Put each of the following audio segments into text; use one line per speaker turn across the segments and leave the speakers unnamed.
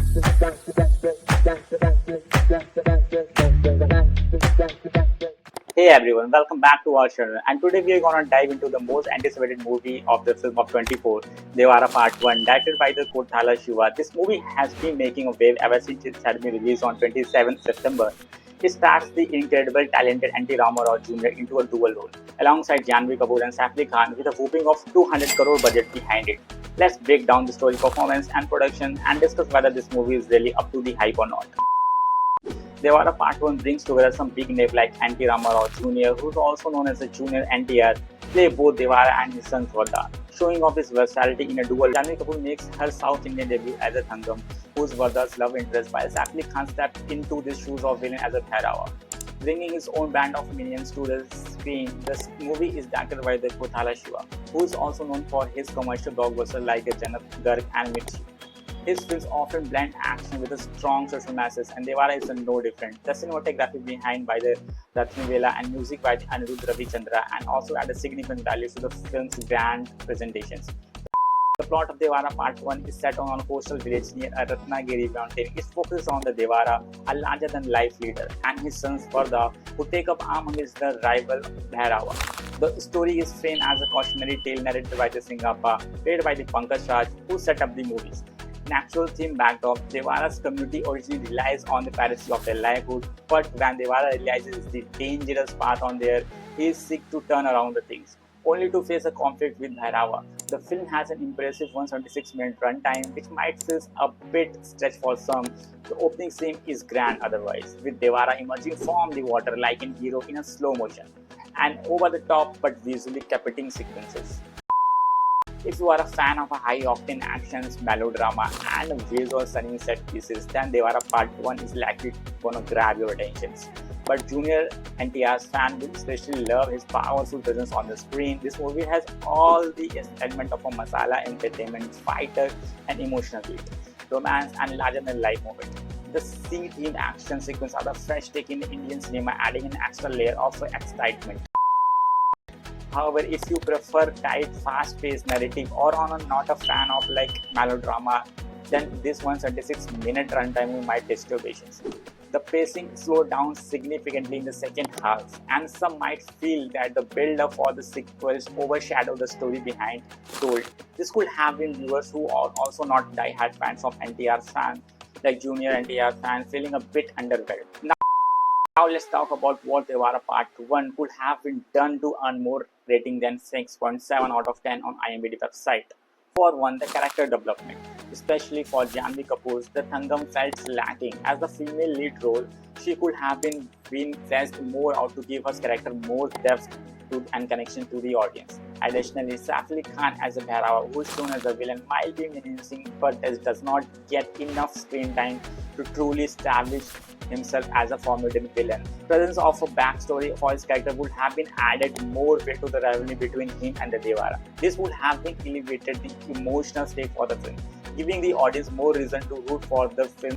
Hey everyone, welcome back to our channel. And today we are gonna dive into the most anticipated movie of the film of 24, Devara Part 1, directed by the Kothala Shiva. This movie has been making a wave ever since it had been released on 27th September. It stars the incredible talented N.T. Rama Rao Jr. into a dual role, alongside Janvi Kapoor and Saif Ali Khan with a whopping of 200 crore budget behind it. Let's break down the story, performance and production and discuss whether this movie is really up to the hype or not. Devara Part 1 brings together some big names like N.T. Rama Rao Jr., who is also known as the Junior NTR, play both Devara and his son Vardha, showing off his versatility in a duel. Janvi Kapoor makes her South Indian debut as a Thangam, who's Vardha's love interest, while Saif Ali Khan steps into the shoes of villain as a Bhairava. Bringing his own band of minions to the screen, this movie is directed by the Kothala Shiva, who is also known for his commercial blockbusters like Janat, Garg and Mirchi. His films often blend action with a strong social message, and Devara is no different. The cinematography behind by the Rathnavela and music by the Anirudh Ravichandra and also added significant value to the film's grand presentations. The plot of Devara Part 1 is set on a coastal village near a Ratnagiri mountain. It focuses on the Devara, a larger-than-life leader, and his sons Vardha, who take up arms against the rival Bhairava. The story is framed as a cautionary tale narrated by the Singappa, played by the Pankaj Raj, who set up the movies. Natural theme backdrop, Devara's community originally relies on the piracy of their livelihood, but when Devara realizes the dangerous path on there, he seeks to turn around the things, only to face a conflict with Bhairava. The film has an impressive 176-minute runtime, which might feel a bit stretched for some. The opening scene is grand otherwise, with Devara emerging from the water like a hero in a slow motion, and over-the-top but visually captivating sequences. If you are a fan of a high-octane actions, melodrama, and visual stunning set pieces, then Devara Part 1 is likely gonna grab your attention. But Junior NTR's fans will especially love his powerful presence on the screen. This movie has all the elements of a masala entertainment, fighter, and emotional beat, romance, and larger-than-life moment. The sea-themed action sequences are the fresh take in Indian cinema, adding an extra layer of excitement. However, if you prefer tight, fast-paced narrative or are not a fan of melodrama, then this 176-minute runtime might test your patience. The pacing slowed down significantly in the second half, and some might feel that the build-up for the sequels overshadowed the story behind told. This could have been viewers who are also not die-hard fans of NTR's fans, like Junior NTR fans, feeling a bit underwhelmed. Now let's talk about what Devara Part 1 could have been done to earn more rating than 6.7 out of 10 on IMDb website. For one, the character development, especially for Janvi Kapoor, the Thangam felt lacking. As the female lead role, she could have been fleshed more out to give her character more depth and connection to the audience. Additionally, Saif Ali Khan as a Bhairava, who is shown as a villain, might be menacing but does not get enough screen time to truly establish himself as a formidable villain. Presence of a backstory for his character would have been added more weight to the rivalry between him and the Devara. This would have been elevated the emotional stake for the film, giving the audience more reason to root for the film.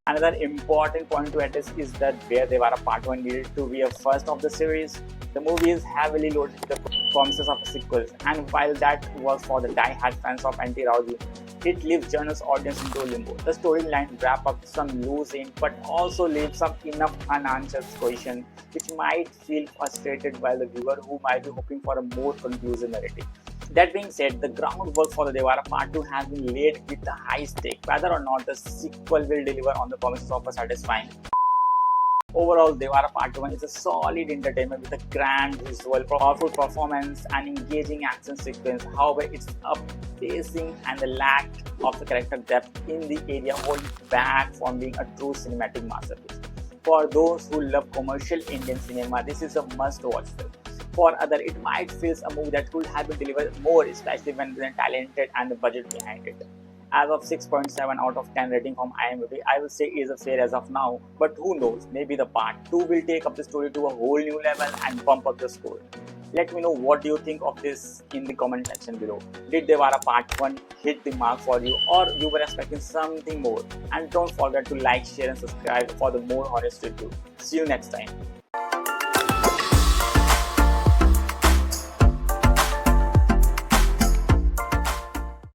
Another important point to address is that where Devara Part 1 needed to be a first of the series, the movie is heavily loaded with the promises of sequels, and while that works for the die-hard fans of N.T. Rao, it leaves journalist audience into limbo. The storyline wrap up some loose ends, but also leaves some enough unanswered questions, which might feel frustrated by the viewer who might be hoping for a more conclusive narrative. That being said, the groundwork for the Devara Part 2 has been laid with the high stake, whether or not the sequel will deliver on the promises of a satisfying. Overall, Devara Part 1 is a solid entertainment with a grand visual, powerful performance, and engaging action sequence. However, its pacing and the lack of the character depth in the area hold it back from being a true cinematic masterpiece. For those who love commercial Indian cinema, this is a must-watch film. For others, it might feel a movie that could have been delivered more, especially when they're talented and the budget behind it. As of 6.7 out of 10 rating from IMDb, I will say it is a fair as of now, but who knows, maybe the part 2 will take up the story to a whole new level and bump up the score. Let me know what do you think of this in the comment section below. Did Devara Part 1 hit the mark for you, or you were expecting something more? And don't forget to like, share and subscribe for the more honest review. See you next time.